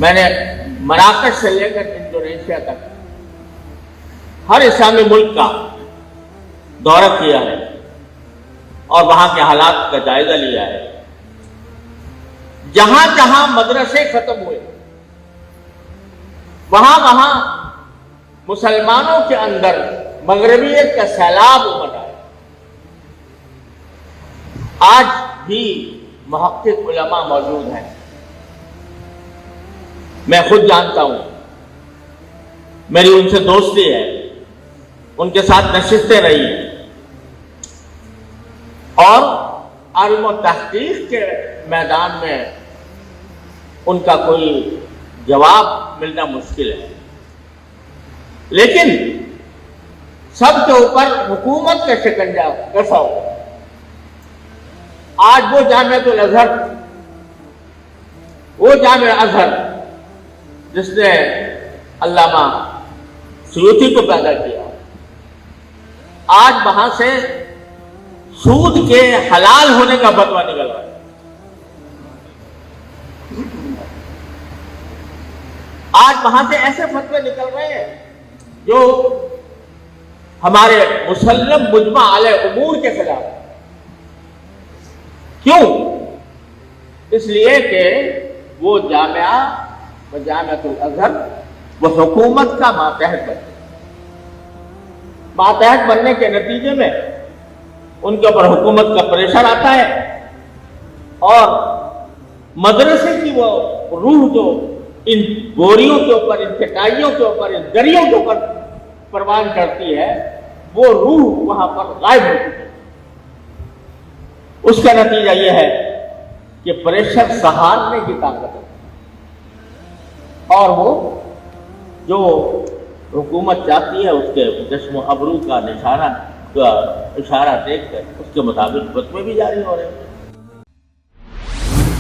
میں نے مراکش سے لے کر انڈونیشیا تک ہر اسلامی ملک کا دورہ کیا ہے اور وہاں کے حالات کا جائزہ لیا ہے۔ جہاں جہاں مدرسے ختم ہوئے وہاں وہاں مسلمانوں کے اندر مغربیت کا سیلاب امڑ آیا۔ آج بھی محقق علماء موجود ہیں، میں خود جانتا ہوں، میری ان سے دوستی ہے، ان کے ساتھ نشستیں رہی ہیں، اور علم و تحقیق کے میدان میں ان کا کوئی جواب ملنا مشکل ہے، لیکن سب کے اوپر حکومت کا شکنجہ کسا ہو۔ آج وہ جامعۃ الازہر، وہ جامعہ ازہر جس نے علامہ سیوطی کو پیدا کیا، آج وہاں سے سود کے حلال ہونے کا فتویٰ نکل رہا ہے۔ آج وہاں سے ایسے فتوے نکل رہے ہیں جو ہمارے مسلم مجمع علیہ امور کے خلاف ہے۔ کیوں؟ اس لیے کہ وہ جامعہ جامعۃ الازہر وہ حکومت کا ماتحت بننے کے نتیجے میں ان کے اوپر حکومت کا پریشر آتا ہے، اور مدرسے کی وہ روح جو ان گوریوں کے اوپر، ان چٹائیوں کے اوپر، ان دریوں کے اوپر پروان کرتی ہے، وہ روح وہاں پر غائب ہو چکی ہے۔ اس کا نتیجہ یہ ہے کہ پریشر سہارنے کی طاقت ہے، اور وہ جو حکومت چاہتی ہے اس کے جشم و ابرو کا اشارہ دیکھ کر اس کے مطابق فتوے بھی جاری ہو رہے ہیں۔